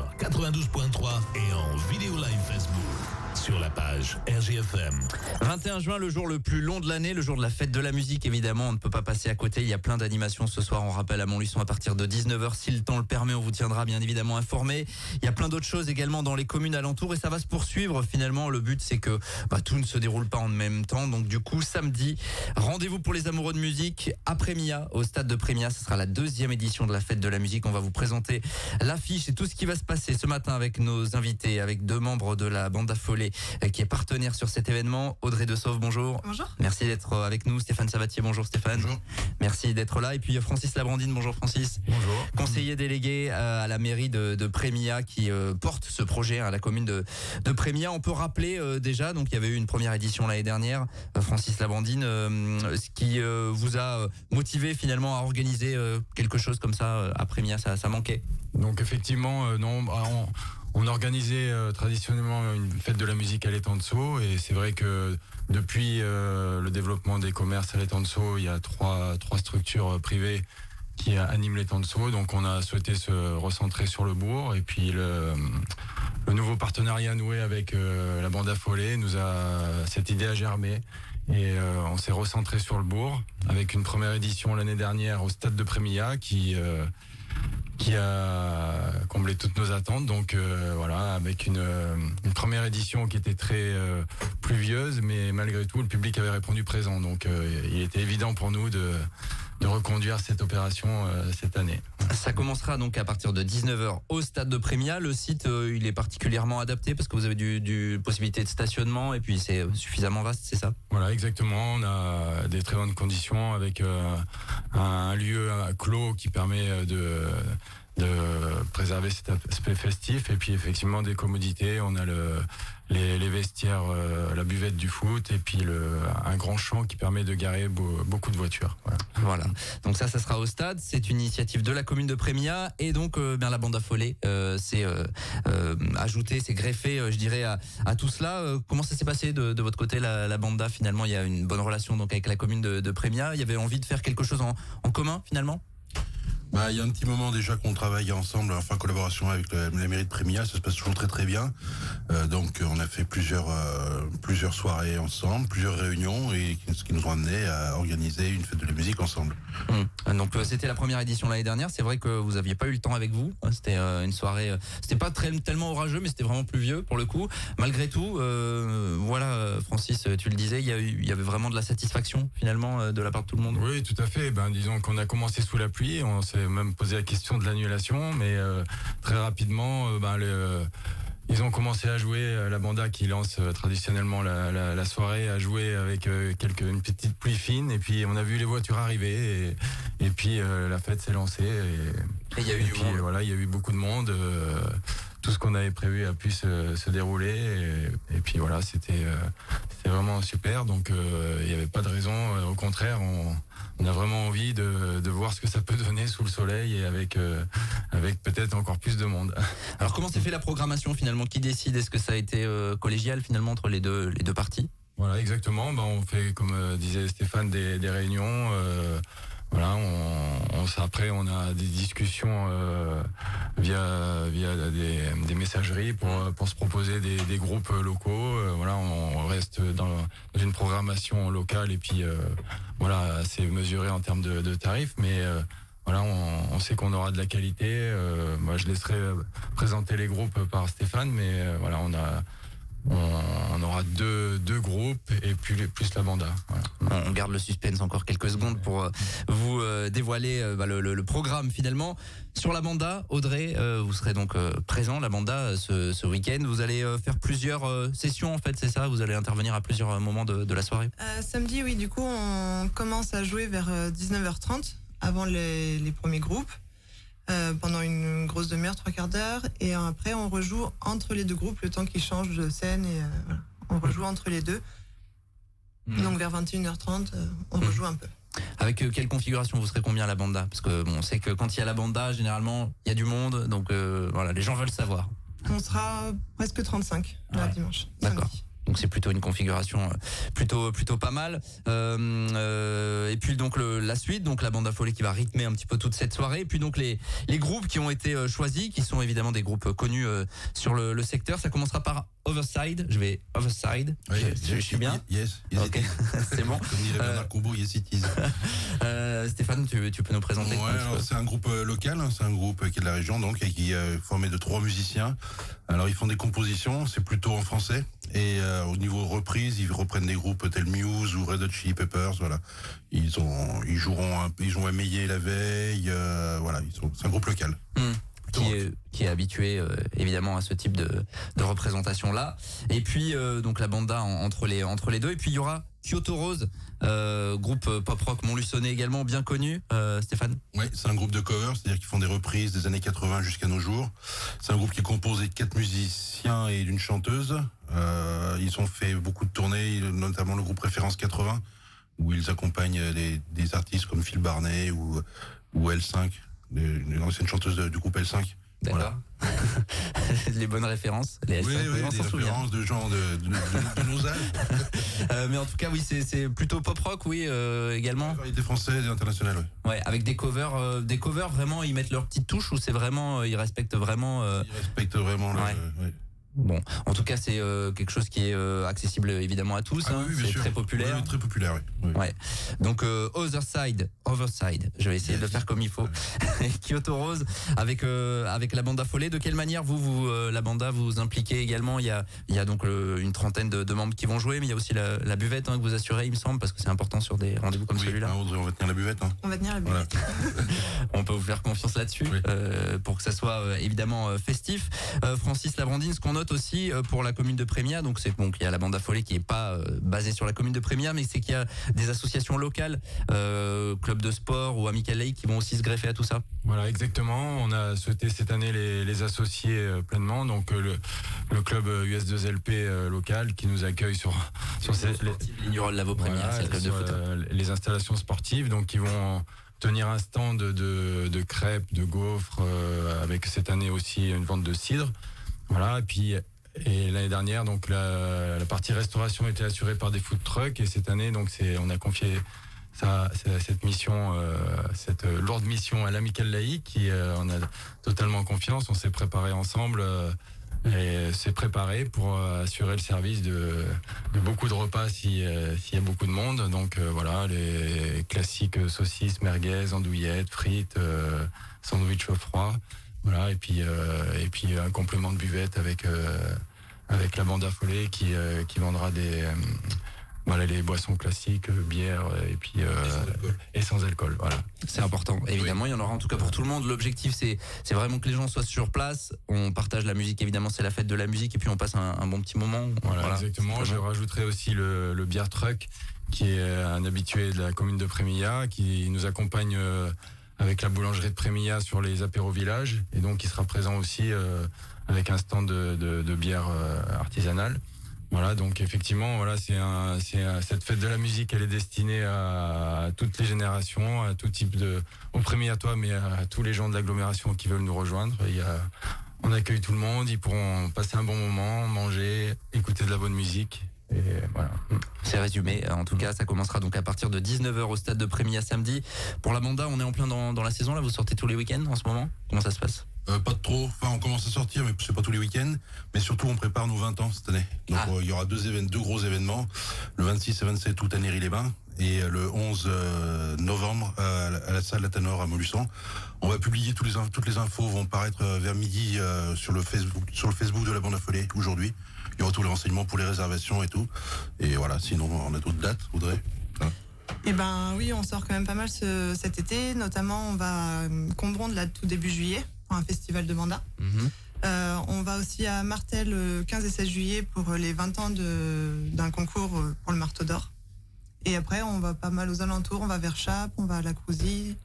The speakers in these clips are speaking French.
sur 92.3 et en vidéo live Facebook sur la page RGFM. 21 juin, le jour le plus long de l'année, le jour de la fête de la musique, évidemment, on ne peut pas passer à côté. Il y a plein d'animations ce soir, on rappelle à Montluçon à partir de 19h. Si le temps le permet, on vous tiendra bien évidemment informé. Il y a plein d'autres choses également dans les communes alentours et ça va se poursuivre finalement. Le but, c'est que tout ne se déroule pas en même temps. Donc du coup, samedi, rendez-vous pour les amoureux de musique à Prémia, au stade de Prémia. Ce sera la 2e édition de la fête de la musique. On va vous présenter l'affiche et tout ce qui va se passer ce matin avec nos invités, avec 2 membres de la bande affolée qui est partenaire sur cet événement. Audrey Dessauve, bonjour. Bonjour. Merci d'être avec nous. Stéphane Sabatier, bonjour Stéphane. Bonjour. Merci d'être là. Et puis Francis Labrandine, bonjour Francis. Bonjour. Conseiller délégué à la mairie de Prémia qui porte ce projet à la commune de Prémia. On peut rappeler déjà, donc il y avait eu une première édition l'année dernière, Francis Labrandine, ce qui vous a motivé finalement à organiser quelque chose comme ça à Prémia, ça manquait. Donc effectivement, on organisait traditionnellement une fête de la musique à l'étang de Sceaux et c'est vrai que depuis le développement des commerces à l'étang de Sceaux, il y a trois structures privées qui animent l'étang de Sceaux. Donc on a souhaité se recentrer sur le bourg et puis le nouveau partenariat noué avec la bande affolée cette idée a germé et on s'est recentré sur le bourg avec une première édition l'année dernière au stade de Prémia qui a comblé toutes nos attentes. Donc voilà, avec une première édition qui était très pluvieuse, mais malgré tout, le public avait répondu présent. Donc il était évident pour nous de reconduire cette opération cette année. Ça commencera donc à partir de 19h au stade de Prémia. Le site, il est particulièrement adapté parce que vous avez du possibilité de stationnement et puis c'est suffisamment vaste, c'est ça ? Voilà, exactement. On a des très bonnes conditions avec un lieu clos qui permet de préserver cet aspect festif et puis effectivement des commodités. On a les vestiaires, la buvette du foot et puis un grand champ qui permet de garer beaucoup de voitures. Voilà. Donc ça sera au stade. C'est une initiative de la commune de Prémia et donc la bande affolée s'est ajoutée, s'est greffée, je dirais à tout cela. Comment ça s'est passé de votre côté la banda finalement? Il y a une bonne relation donc avec la commune de Prémia. Il y avait envie de faire quelque chose en commun finalement? Il y a un petit moment déjà qu'on travaille ensemble, en collaboration avec la mairie de Prémia, ça se passe toujours très très bien. Donc on a fait plusieurs soirées ensemble, plusieurs réunions, et ce qui nous a amené à organiser une fête de la musique ensemble. Donc c'était la première édition l'année dernière. C'est vrai que vous aviez pas eu le temps avec vous. C'était une soirée, c'était pas tellement orageux, mais c'était vraiment pluvieux pour le coup. Malgré tout, voilà, Francis, tu le disais, il y avait vraiment de la satisfaction finalement de la part de tout le monde. Oui, tout à fait. Disons qu'on a commencé sous la pluie, on s'est même posé la question de l'annulation, mais très rapidement, ils ont commencé à jouer. La banda qui lance traditionnellement la soirée a joué avec une petite pluie fine, et puis on a vu les voitures arriver, et puis la fête s'est lancée. Et il y a eu du monde. Voilà, il y a eu beaucoup de monde. Tout ce qu'on avait prévu a pu se dérouler, et puis voilà, c'était vraiment super. Donc il n'y avait pas de raison. Au contraire, on a vraiment envie de voir ce que ça peut donner sous le soleil et avec peut-être encore plus de monde. Alors comment s'est fait la programmation finalement? Qui décide? Est-ce que ça a été collégial finalement entre les deux parties? Voilà, exactement. On fait, comme disait Stéphane, des réunions. Voilà, après on a des discussions via des messageries pour se proposer des groupes locaux. Voilà, on reste dans une programmation locale et puis voilà, assez mesuré en termes de tarifs, mais voilà, on sait qu'on aura de la qualité. Moi, je laisserai présenter les groupes par Stéphane, mais voilà, on aura deux groupes et plus la banda. Voilà. On garde le suspense encore quelques secondes pour vous dévoiler le programme finalement. Sur la banda, Audrey, vous serez donc présent, la banda, ce week-end. Vous allez faire plusieurs sessions en fait, c'est ça? Vous allez intervenir à plusieurs moments de la soirée? Samedi, oui, du coup, on commence à jouer vers 19h30, avant les premiers groupes. Pendant une grosse demi-heure, 3/4 d'heure, et après on rejoue entre les deux groupes le temps qu'ils changent de scène, et voilà. On rejoue entre les deux. Donc vers 21h30, on rejoue un peu. Avec quelle configuration? Vous serez combien à la banda? Parce que on sait que quand il y a la banda, généralement il y a du monde, donc voilà, les gens veulent savoir. On sera presque 35 dimanche. D'accord. Samedi. Donc c'est plutôt une configuration plutôt pas mal. Et puis donc la suite, donc la bande affolée qui va rythmer un petit peu toute cette soirée. Et puis donc les groupes qui ont été choisis, qui sont évidemment des groupes connus sur le secteur. Ça commencera par Overside. Je vais Overside. Oui, je suis bien. Yes. Ok, c'est bon. Comme dirait Bernard Combo, yes it is. Stéphane, tu peux nous présenter? Ouais, alors c'est un groupe local, hein, c'est un groupe qui est de la région donc et qui est formé de 3 musiciens. Alors ils font des compositions, c'est plutôt en français et au niveau reprise, ils reprennent des groupes tels Muse ou Red Hot Chili Peppers, voilà. Ils ont émeillé la veille, voilà, c'est un groupe local. Qui est habitué évidemment à ce type de représentation là. Et puis donc la banda entre les deux. Et puis il y aura Kyoto Rose, groupe pop rock montluçonnais également bien connu. Stéphane? Oui, c'est un groupe de covers, c'est-à-dire qu'ils font des reprises des années 80 jusqu'à nos jours. C'est un groupe qui est composé de 4 musiciens et d'une chanteuse. Ils ont fait beaucoup de tournées, notamment le groupe Référence 80, où ils accompagnent des artistes comme Phil Barnet ou L5. Une ancienne chanteuse du groupe L5. D'accord. Voilà. Les bonnes références. Les Oui, on des s'en souvient. références de gens de nos âges. Mais en tout cas, oui, c'est plutôt pop rock, oui, également. Variété française et internationale, oui. Ouais, avec des covers vraiment, ils mettent leur petite touche ou c'est vraiment, ils respectent vraiment. Ils respectent vraiment Ouais. ouais. Bon, en tout cas, c'est quelque chose qui est accessible évidemment à tous. Oui, bien c'est sûr. très populaire. Oui, très populaire, oui. Ouais. Donc Overside. Je vais essayer de le faire comme il faut. Kyoto Rose avec la bande affolée. De quelle manière vous la banda vous impliquez également? Il y a donc une trentaine de membres qui vont jouer, mais il y a aussi la buvette que vous assurez, il me semble, parce que c'est important sur des rendez-vous comme celui-là. Audrey, on va tenir la buvette. Hein. On va tenir la buvette. Voilà. On peut vous faire confiance là-dessus, Oui. pour que ça soit évidemment festif. Francis Labrandine, ce qu'on note aussi pour la commune de Prémia, donc c'est qu'il y a la bande affolée qui est pas basée sur la commune de Prémia, mais c'est qu'il y a des associations locales, clubs de sport ou Amical League qui vont aussi se greffer à tout ça. Voilà, exactement. On a souhaité cette année les associer pleinement. Donc le club US2LP local qui nous accueille sur Lignerolles Lavaux Prémia, c'est le club de sur, foot. les installations sportives. Donc ils vont tenir un stand de crêpes, de gaufres, avec cette année aussi une vente de cidre. Voilà, et l'année dernière, donc la partie restauration était assurée par des food trucks et cette année, donc on a confié cette mission, cette lourde mission à l'Amicale Laïque qui on a totalement confiance. On s'est préparé ensemble et s'est préparé pour assurer le service de beaucoup de repas s'il y a beaucoup de monde. Donc voilà, les classiques saucisses, merguez, andouillettes, frites, sandwich au froid. Voilà, et puis un complément de buvette avec la bande affolée qui vendra les boissons classiques, bière et puis et sans alcool. Voilà. C'est important, évidemment, il y en aura en tout cas pour tout le monde. L'objectif c'est vraiment que les gens soient sur place. On partage la musique, évidemment, c'est la fête de la musique et puis on passe un bon petit moment. Voilà, exactement. Je rajouterai aussi le beer truck qui est un habitué de la commune de Prémilla qui nous accompagne avec la boulangerie de Prémilla sur les apéros villages et donc il sera présent aussi avec un stand de bière artisanale. Voilà, donc effectivement, voilà, cette fête de la musique, elle est destinée à toutes les générations, à tout type au Prémilla toi, mais à tous les gens de l'agglomération qui veulent nous rejoindre. On accueille tout le monde, ils pourront passer un bon moment, manger, écouter de la bonne musique. Et voilà. C'est résumé. En tout cas, ça commencera donc à partir de 19h au stade de Prémilla samedi. Pour la banda, on est en plein dans la saison là. Vous sortez tous les week-ends en ce moment? Comment ça se passe? Pas trop. Enfin, on commence à sortir, mais c'est pas tous les week-ends. Mais surtout, on prépare nos 20 ans cette année. Donc, il y aura deux gros événements. Le 26 et 27 août à Néry-les-Bains. Et le 11 novembre à la salle La Tanor à Montluçon. On va publier toutes les infos vont paraître vers midi sur le Facebook de la bande affolée aujourd'hui. Il y aura tous les renseignements pour les réservations et tout. Et voilà, sinon on a d'autres dates, Audrey. Eh ben oui, on sort quand même pas mal cet été. Notamment, on va à Combronde là tout début juillet pour un festival de banda. On va aussi à Martel le 15 et 16 juillet pour les 20 ans d'un concours pour le Marteau d'Or. Et après, on va pas mal aux alentours. On va vers Chappes, on va à la Crouzy,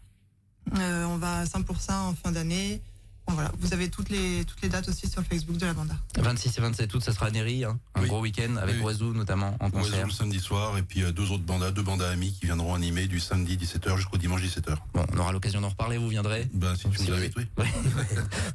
on va à 100% en fin d'année. Bon, voilà, vous avez toutes les dates aussi sur le Facebook de la banda. 26 et 27 août, ça sera à Néry, hein, un Oui. gros week-end avec Oui. Oiseau notamment en Oiseau concert. le samedi soir et puis deux bandas amis qui viendront animer du samedi 17h jusqu'au dimanche 17h. Bon, on aura l'occasion d'en reparler, vous viendrez. Si tu Si nous vous- invites, oui. Ouais.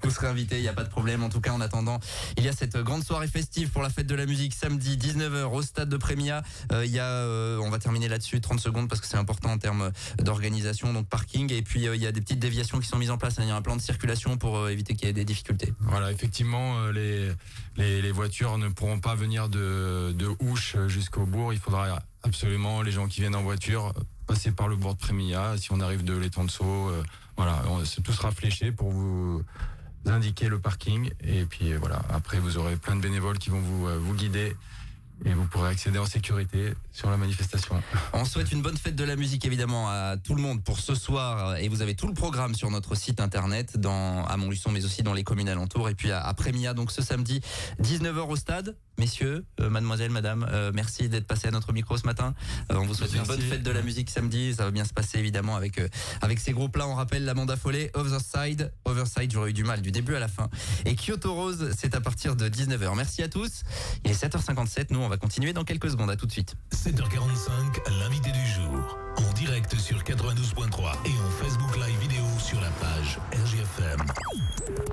Vous serez invité, il n'y a pas de problème. En tout cas, en attendant, il y a cette grande soirée festive pour la fête de la musique samedi 19h au stade de Prémia. On va terminer là-dessus 30 secondes parce que c'est important en termes d'organisation, donc parking. Et puis il y a des petites déviations qui sont mises en place. Il y a un plan de circulation pour éviter qu'il y ait des difficultés. Voilà, effectivement, les voitures ne pourront pas venir de Ouche jusqu'au bourg. Il faudra absolument, les gens qui viennent en voiture, passer par le bourg de Prémilla. Si on arrive de l'étang de Sceaux, tout sera fléché pour vous indiquer le parking. Et puis voilà, après vous aurez plein de bénévoles qui vont vous guider. Et vous pourrez accéder en sécurité sur la manifestation. On souhaite une bonne fête de la musique évidemment à tout le monde pour ce soir et vous avez tout le programme sur notre site internet à Montluçon mais aussi dans les communes alentours et puis à Prémia donc ce samedi 19h au stade. Messieurs, mademoiselle, madame, merci d'être passé à notre micro ce matin. On vous souhaite une bonne fête de la musique samedi. Ça va bien se passer évidemment avec ces groupes-là. On rappelle l'Amanda Follet, Overside, j'aurais eu du mal du début à la fin. Et Kyoto Rose, c'est à partir de 19h. Merci à tous. Il est 7h57. Nous, on va continuer dans quelques secondes. À tout de suite. 7h45, l'invité du jour. En direct sur 92.3 et en Facebook Live vidéo sur la page RGFM.